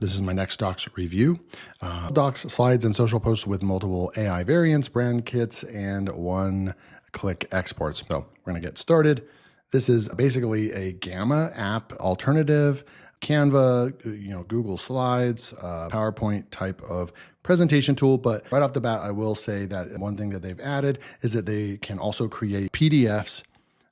This is my NextDocs review. Docs, slides, and social posts with multiple AI variants, brand kits, and one-click exports. So we're going to get started. This is basically a Gamma app alternative, Canva, Google Slides, PowerPoint type of presentation tool. But right off the bat, I will say that one thing that they've added is that they can also create PDFs.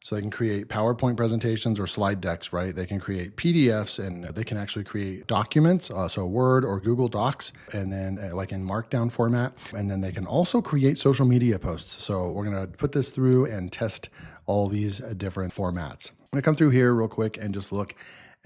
So they can create PowerPoint presentations or slide decks, right? They can create PDFs and they can actually create documents, so Word or Google Docs, and then like in Markdown format. And then they can also create social media posts. So we're going to put this through and test all these different formats. I'm going to come through here real quick and just look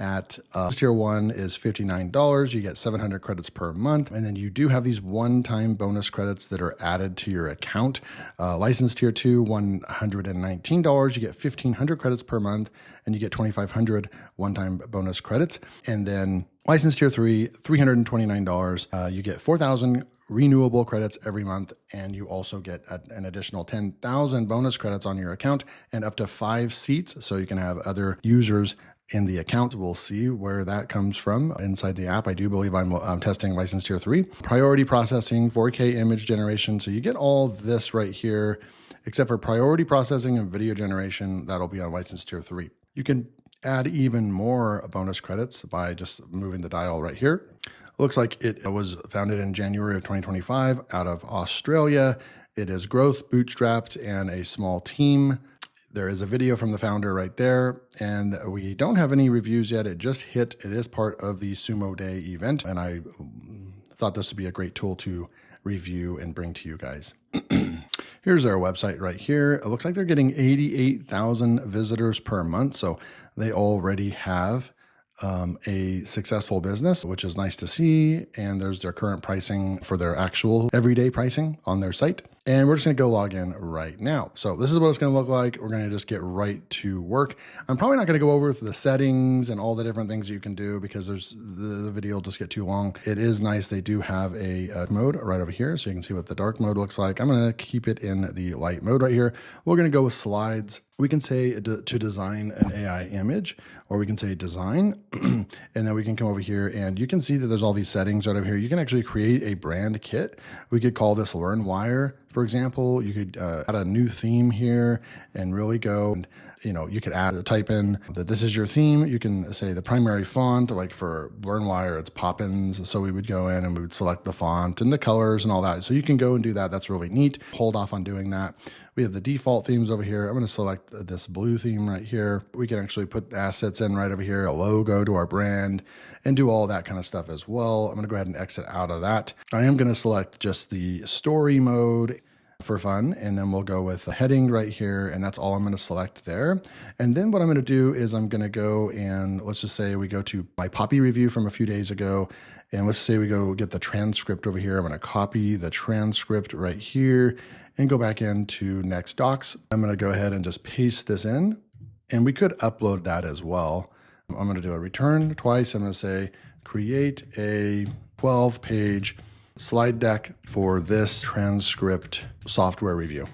at tier 1 is $59. You get 700 credits per month. And then you do have these one-time bonus credits that are added to your account. License tier 2, $119. You get 1,500 credits per month and you get 2,500 one-time bonus credits. And then license tier 3, $329. You get 4,000 renewable credits every month, and you also get an additional 10,000 bonus credits on your account and up to 5 seats, so you can have other users in the account. We'll see where that comes from inside the app. I do believe I'm testing license tier 3. Priority processing, 4K image generation. So you get all this right here, except for priority processing and video generation. That'll be on license tier 3. You can add even more bonus credits by just moving the dial right here. Looks like it was founded in January of 2025 out of Australia. It is growth, bootstrapped, and a small team. There is a video from the founder right there, and we don't have any reviews yet. It just hit. It is part of the Sumo Day event, and I thought this would be a great tool to review and bring to you guys. Here's our website right here. It looks like they're getting 88,000 visitors per month, so they already have a successful business, which is nice to see. And there's their current pricing for their actual everyday pricing on their site. And we're just going to go log in right now. So this is what it's going to look like. We're going to just get right to work. I'm probably not going to go over the settings and all the different things you can do because the video will just get too long. It is nice. They do have a mode right over here, so you can see what the dark mode looks like. I'm going to keep it in the light mode right here. We're going to go with slides. We can say to design an AI image, or we can say design, and then we can come over here and you can see that there's all these settings right over here. You can actually create a brand kit. We could call this Learn Wire, for example. You could add a new theme here and really go, and you could type in that this is your theme. You can say the primary font, like for Learn Wire, it's Poppins. So we would go in and we would select the font and the colors and all that. So you can go and do that. That's really neat. Hold off on doing that. We have the default themes over here. I'm going to select this blue theme right here. We can actually put assets in right over here, a logo to our brand, and do all that kind of stuff as well. I'm going to go ahead and exit out of that. I am going to select just the story mode for fun, and then we'll go with the heading right here, and that's all I'm going to select there. And then what I'm going to do is I'm going to go and let's just say we go to my Poppy review from a few days ago, and let's say we go get the transcript over here. I'm going to copy the transcript right here and go back into NextDocs. I'm going to go ahead and just paste this in, and we could upload that as well. I'm going to do a return twice. I'm going to say create a 12-page slide deck for this transcript software review.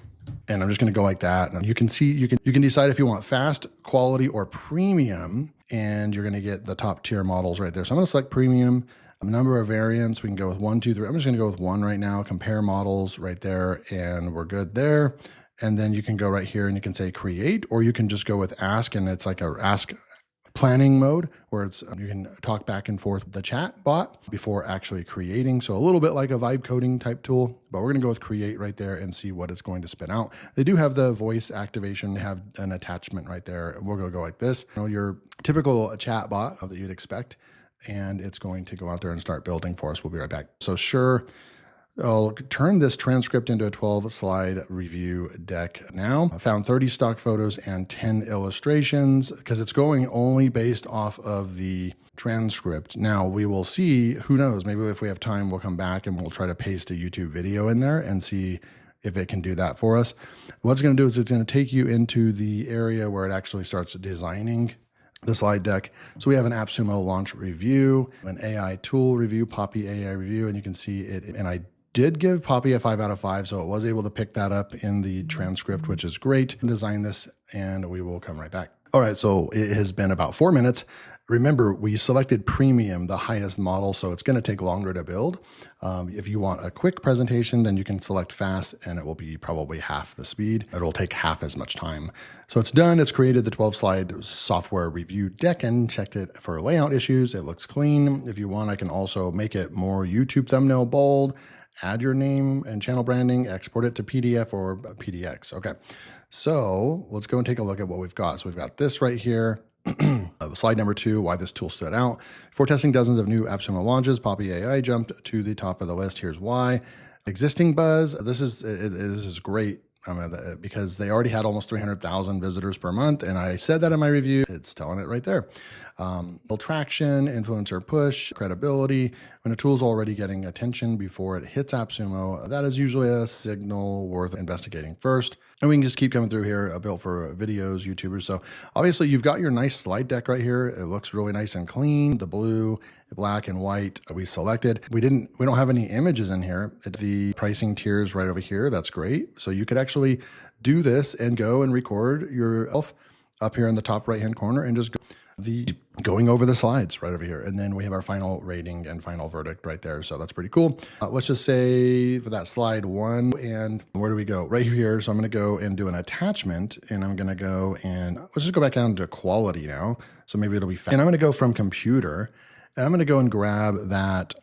And I'm just going to go like that. And you can see, you can decide if you want fast, quality, or premium, and you're going to get the top tier models right there. So I'm going to select premium. Number of variants, we can go with 1, 2, 3. I'm just going to go with 1 right now. Compare models right there, and we're good there. And then you can go right here and you can say create, or you can just go with ask, and it's like a ask planning mode where it's you can talk back and forth with the chat bot before actually creating. So a little bit like a vibe coding type tool, but we're going to go with create right there and see what it's going to spit out. They do have the voice activation. They have an attachment right there. We're going to go like this. Your typical chat bot that you'd expect, and it's going to go out there and start building for us. We'll be right back. So sure, I'll turn this transcript into a 12-slide review deck now. I found 30 stock photos and 10 illustrations because it's going only based off of the transcript. Now we will see, who knows, maybe if we have time, we'll come back and we'll try to paste a YouTube video in there and see if it can do that for us. What it's going to do is it's going to take you into the area where it actually starts designing the slide deck. So we have an AppSumo launch review, an AI tool review, Poppy AI review, and you can see it. And I did give Poppy a 5 out of 5, so it was able to pick that up in the transcript, which is great. Design this, and we will come right back. All right, so it has been about 4 minutes, Remember, we selected premium, the highest model, so it's going to take longer to build. If you want a quick presentation, then you can select fast and it will be probably half the speed. It'll take half as much time. So it's done. It's created the 12-slide software review deck and checked it for layout issues. It looks clean. If you want, I can also make it more YouTube thumbnail bold, add your name and channel branding, export it to PDF or PDX. Okay, so let's go and take a look at what we've got. So we've got this right here. Slide number 2, why this tool stood out. For testing dozens of new AppSumo launches, Poppy AI jumped to the top of the list. Here's why. Existing buzz. This is great. Because they already had almost 300,000 visitors per month. And I said that in my review. It's telling it right there. Traction, influencer push, credibility. When a tool's already getting attention before it hits AppSumo, that is usually a signal worth investigating first. And we can just keep coming through here, built for videos, YouTubers. So obviously you've got your nice slide deck right here. It looks really nice and clean. The blue, black, and white we selected. We don't have any images in here. The pricing tiers right over here. That's great. So you could actually do this and go and record yourself up here in the top right-hand corner and just go going over the slides right over here. And then we have our final rating and final verdict right there. So that's pretty cool. Let's just say for that slide 1, and where do we go? Right here. So I'm going to go and do an attachment, and I'm going to go and let's just go back down to quality now. So maybe it'll be fast. And I'm going to go from computer, and I'm going to go and grab that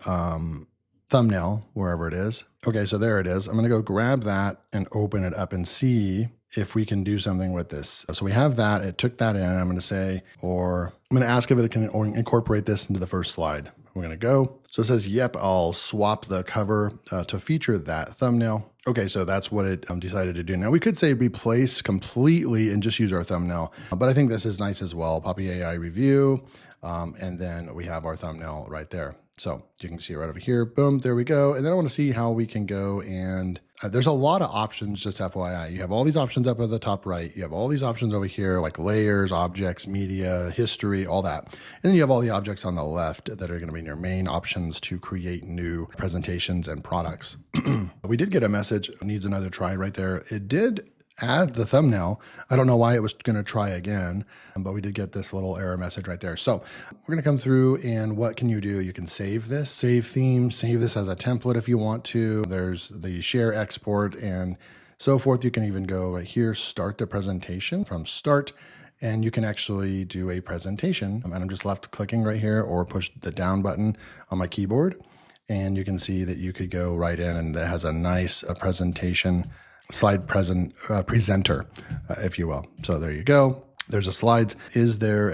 thumbnail, wherever it is. Okay, so there it is. I'm going to go grab that and open it up and see if we can do something with this. So we have that. It took that in. I'm going to say, or I'm going to ask if it can incorporate this into the first slide. We're going to go. So it says, yep, I'll swap the cover to feature that thumbnail. Okay, so that's what it decided to do. Now we could say replace completely and just use our thumbnail, but I think this is nice as well. Poppy AI review. And then we have our thumbnail right there. So you can see it right over here. Boom, there we go. And then I want to see how we can go and there's a lot of options, just FYI. You have all these options up at the top right. You have all these options over here, like layers, objects, media, history, all that. And then you have all the objects on the left that are going to be your main options to create new presentations and products. We did get a message, needs another try right there. It did add the thumbnail. I don't know why it was going to try again, but we did get this little error message right there. So we're going to come through, and what can you do? You can save this, save theme, save this as a template if you want to. There's the share, export, and so forth. You can even go right here, start the presentation from start, and you can actually do a presentation. And I'm just left clicking right here or push the down button on my keyboard. And you can see that you could go right in, and it has a nice presentation slide presenter, if you will. So there you go. There's a slides. Is there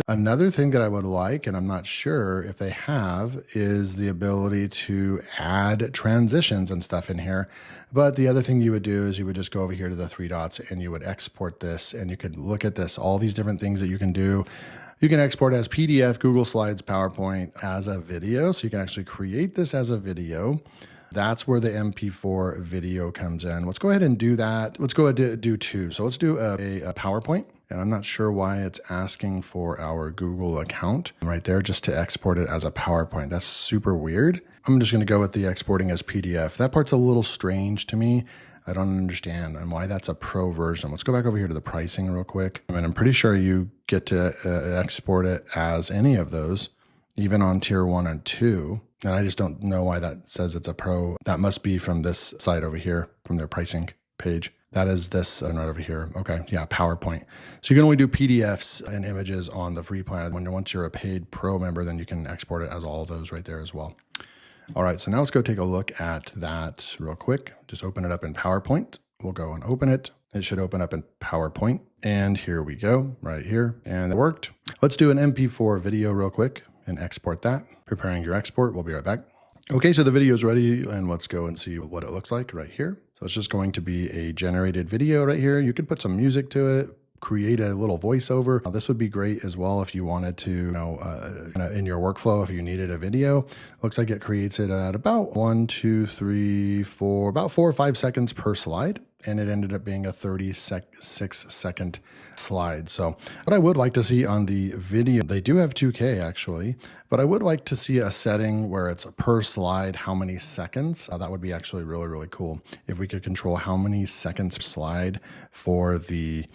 another thing that I would like, and I'm not sure if they have, is the ability to add transitions and stuff in here. But the other thing you would do is you would just go over here to the 3 dots and you would export this, and you could look at this, all these different things that you can do. You can export as PDF, Google Slides, PowerPoint, as a video. So you can actually create this as a video. That's where the MP4 video comes in. Let's go ahead and do that. Let's go ahead and do 2. So let's do a PowerPoint. And I'm not sure why it's asking for our Google account right there just to export it as a PowerPoint. That's super weird. I'm just going to go with the exporting as PDF. That part's a little strange to me. I don't understand and why that's a pro version. Let's go back over here to the pricing real quick. I mean, I'm pretty sure you get to export it as any of those, even on tier 1 and 2. And I just don't know why that says it's a pro. That must be from this side over here, from their pricing page. That is this right over here. Okay, yeah, PowerPoint. So you can only do PDFs and images on the free plan. Once you're a paid pro member, then you can export it as all of those right there as well. All right, so now let's go take a look at that real quick. Just open it up in PowerPoint. We'll go and open it. It should open up in PowerPoint. And here we go, right here. And it worked. Let's do an MP4 video real quick and export that. Preparing your export. We'll be right back. Okay, so the video is ready, and let's go and see what it looks like right here. So it's just going to be a generated video right here. You could put some music to it, create a little voiceover. Now, this would be great as well if you wanted to, in your workflow, if you needed a video. Looks like it creates it at about 1, 2, 3, 4, about 4 or 5 seconds per slide. And it ended up being a 36-second slide. So what I would like to see on the video, they do have 2K actually, but I would like to see a setting where it's per slide, how many seconds. That would be actually really, really cool. If we could control how many seconds per slide for the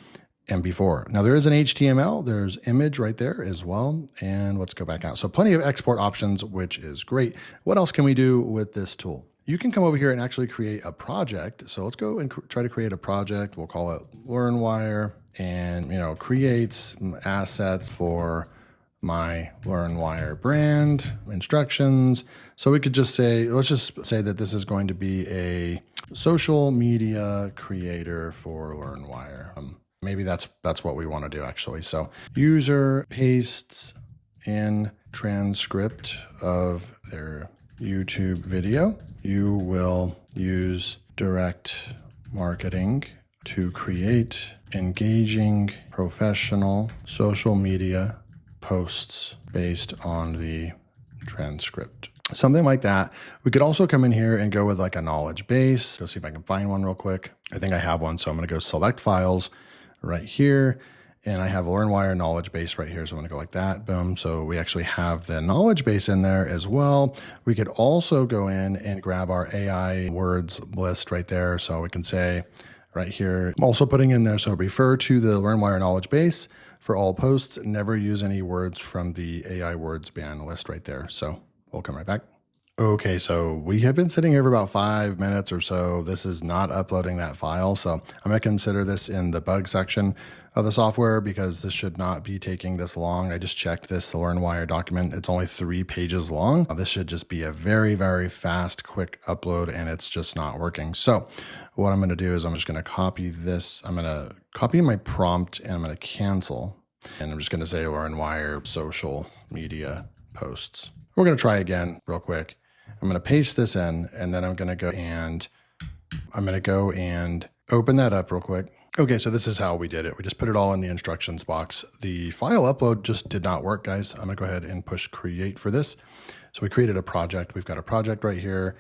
MP4. Now there is an HTML, there's image right there as well. And let's go back out. So plenty of export options, which is great. What else can we do with this tool? You can come over here and actually create a project. So let's go and try to create a project. We'll call it LearnWire and, create some assets for my LearnWire brand instructions. So we could just say, let's just say that this is going to be a social media creator for LearnWire. Maybe that's what we want to do actually. So user pastes in transcript of their YouTube video. You will use direct marketing to create engaging professional social media posts based on the transcript. Something like that. We could also come in here and go with like a knowledge base. Go see if I can find one real quick. I think I have one. So I'm going to go select files right here. And I have a LearnWire knowledge base right here. So I'm going to go like that. Boom. So we actually have the knowledge base in there as well. We could also go in and grab our AI words list right there. So we can say right here, I'm also putting in there. So refer to the LearnWire knowledge base for all posts. Never use any words from the AI words ban list right there. So we'll come right back. Okay, so we have been sitting here for about 5 minutes or so. This is not uploading that file. So I'm going to consider this in the bug section of the software because this should not be taking this long. I just checked this LearnWire document. It's only 3 pages long. This should just be a very, very fast, quick upload, and it's just not working. So what I'm going to do is I'm just going to copy this. I'm going to copy my prompt and I'm going to cancel. And I'm just going to say LearnWire social media posts. We're going to try again real quick. I'm going to paste this in, and then I'm going to go and open that up real quick. Okay, so this is how we did it. We just put it all in the instructions box. The file upload just did not work, guys. I'm going to go ahead and push create for this. So we created a project. We've got a project right here.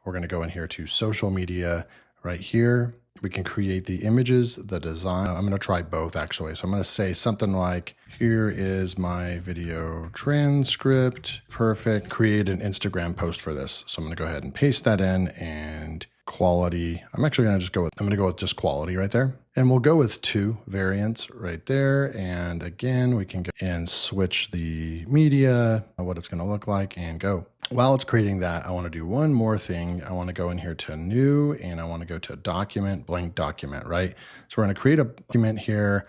We're going to go in here to social media right here. We can create the images, the design. I'm going to try both actually. So I'm going to say something like, here is my video transcript. Perfect. Create an Instagram post for this. So I'm going to go ahead and paste that in and quality. I'm actually going to just I'm going to go with just quality right there. And we'll go with 2 variants right there. And again, we can go and switch the media, what it's going to look like, and go. While it's creating that, I want to do one more thing. I want to go in here to new, and I want to go to document, blank document, right? So we're going to create a document here.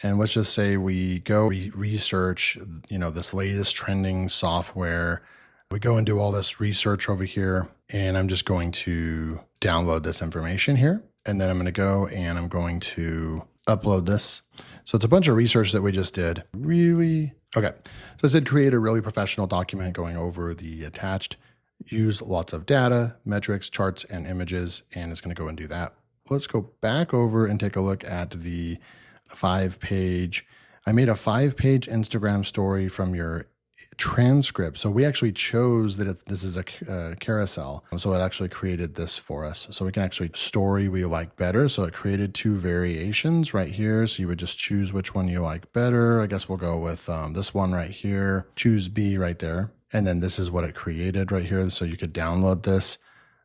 And let's just say we go research, this latest trending software. We go and do all this research over here, and I'm just going to download this information here. And then I'm going to go and I'm going to upload this. So it's a bunch of research that we just did. Okay. So I said create a really professional document going over the attached, use lots of data, metrics, charts, and images, and it's going to go and do that. Let's go back over and take a look at the 5-page. I made a 5-page Instagram story from your transcript. So we actually chose that this is a carousel. So it actually created this for us. So we can actually story we like better. So it created 2 variations right here. So you would just choose which one you like better. I guess we'll go with this one right here. Choose B right there. And then this is what it created right here. So you could download this.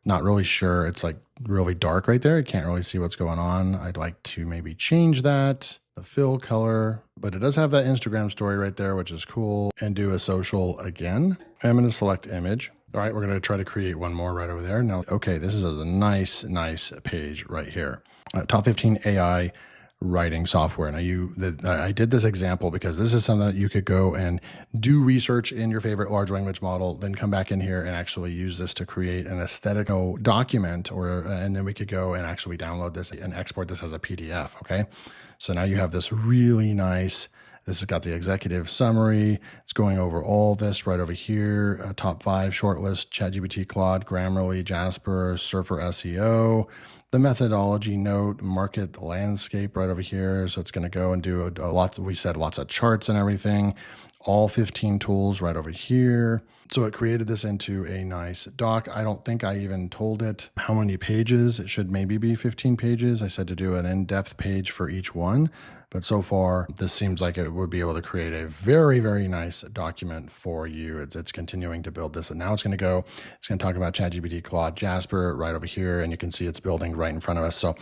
Not really sure. It's like really dark right there. You can't really see what's going on. I'd like to maybe change that, the fill color, but it does have that Instagram story right there, which is cool, and do a social again. I'm going to select image. All right, we're going to try to create one more right over there. Now, okay, this is a nice page right here. Top 15 AI writing software. Now I did this example because this is something that you could go and do research in your favorite large language model, then come back in here and actually use this to create an aesthetic document, and then we could go and actually download this and export this as a PDF. Okay. So now you have this really nice, this has got the executive summary. It's going over all this right over here. Top 5 shortlist, ChatGPT, Claude, Grammarly, Jasper, Surfer SEO. The methodology note, market landscape right over here. So it's going to go and do a lot. We said lots of charts and everything. all 15 tools right over here. So it created this into a nice doc. I don't think I even told it how many pages. It should maybe be 15 pages. I said to do an in-depth page for each one. But so far, this seems like it would be able to create a very, very nice document for you. It's continuing to build this. And now it's going to talk about ChatGPT, Claude, Jasper right over here. And you can see it's building right in front of us. So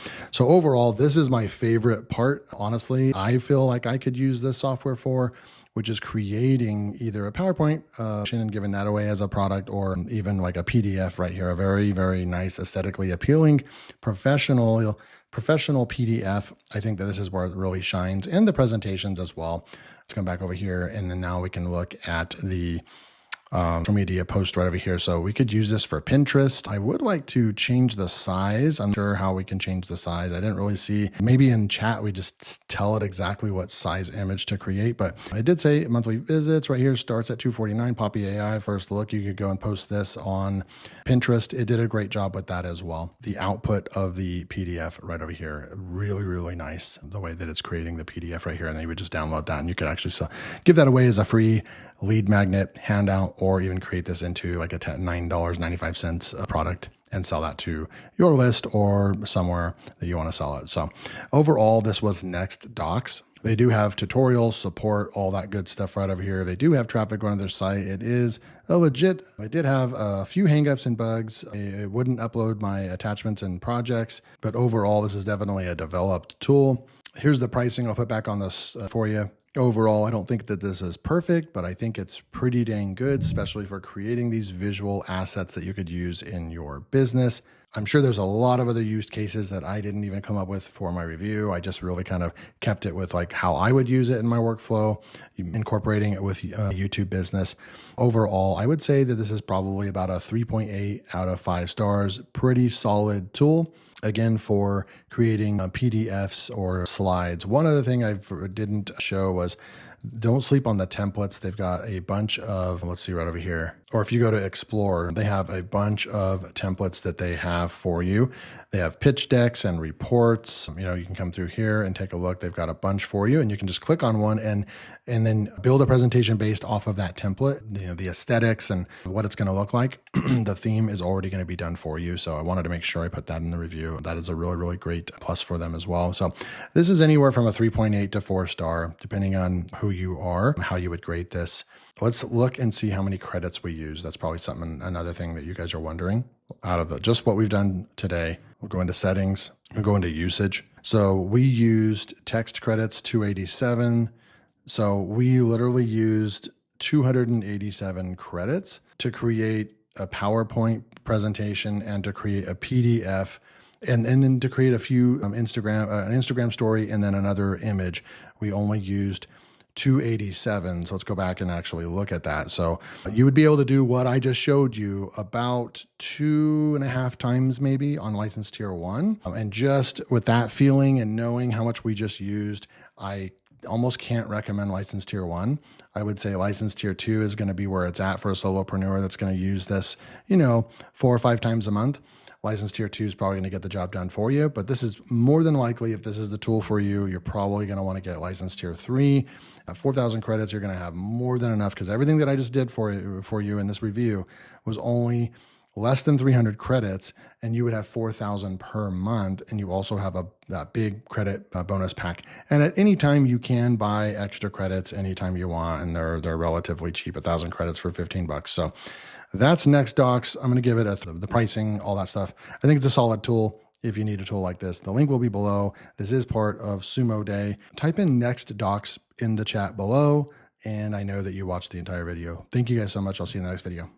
overall, this is my favorite part. Honestly, I feel like I could use this software for, which is creating either a PowerPoint and giving that away as a product, or even like a PDF right here, a very, very nice, aesthetically appealing, professional PDF. I think that this is where it really shines, and the presentations as well. Let's come back over here, and then now we can look at the social media post right over here. So we could use this for Pinterest. I would like to change the size. I'm not sure how we can change the size. I didn't really see. Maybe in chat we just tell it exactly what size image to create, but I did say monthly visits right here starts at 249. Poppy AI first look. You could go and post this on Pinterest. It did a great job with that as well. The output of the PDF right over here, really, really nice. The way that it's creating the PDF right here, and then you would just download that, and you could actually give that away as a free lead magnet handout, or even create this into like a $9.95 product and sell that to your list or somewhere that you want to sell it. So overall, this was NextDocs. They do have tutorials, support, all that good stuff right over here. They do have traffic going to their site. It is a legit. I did have a few hangups and bugs. It wouldn't upload my attachments and projects, but overall, this is definitely a developed tool. Here's the pricing I'll put back on this for you. Overall, I don't think that this is perfect, but I think it's pretty dang good, especially for creating these visual assets that you could use in your business. I'm sure there's a lot of other use cases that I didn't even come up with for my review. I just really kind of kept it with like how I would use it in my workflow, incorporating it with YouTube business. Overall, I would say that this is probably about a 3.8 out of 5 stars. Pretty solid tool. Again, for creating PDFs or slides. One other thing I didn't show was, don't sleep on the templates. They've got a bunch of, let's see right over here, or if you go to Explore, they have a bunch of templates that they have for you. They have pitch decks and reports. You can come through here and take a look. They've got a bunch for you, and you can just click on one and then build a presentation based off of that template. The aesthetics and what it's going to look like. The theme is already going to be done for you. So I wanted to make sure I put that in the review. That is a really, really great plus for them as well. So this is anywhere from a 3.8 to 4 star, depending on who you are, how you would grade this. Let's look and see how many credits we use. That's probably another thing that you guys are wondering. Out of just what we've done today, we'll go into settings, we'll go into usage. So we used text credits 287. So we literally used 287 credits to create a PowerPoint presentation and to create a PDF and then to create a few an Instagram story and then another image. We only used 287. So let's go back and actually look at that. So you would be able to do what I just showed you about 2.5 times maybe on license tier 1. And just with that feeling and knowing how much we just used, I almost can't recommend license tier 1. I would say license tier 2 is going to be where it's at for a solopreneur that's going to use this, 4 or 5 times a month. License tier 2 is probably going to get the job done for you, but this is more than likely, if this is the tool for you, you're probably going to want to get license tier 3. At 4,000 credits, you're going to have more than enough, because everything that I just did for you in this review was only less than 300 credits, and you would have 4,000 per month, and you also have that big credit bonus pack. And at any time, you can buy extra credits anytime you want, and they're relatively cheap, 1,000 credits for $15. So that's NextDocs. I'm going to give it the pricing, all that stuff. I think it's a solid tool if you need a tool like this. The link will be below. This is part of Sumo Day. Type in NextDocs in the chat below, and I know that you watched the entire video. Thank you guys so much. I'll see you in the next video.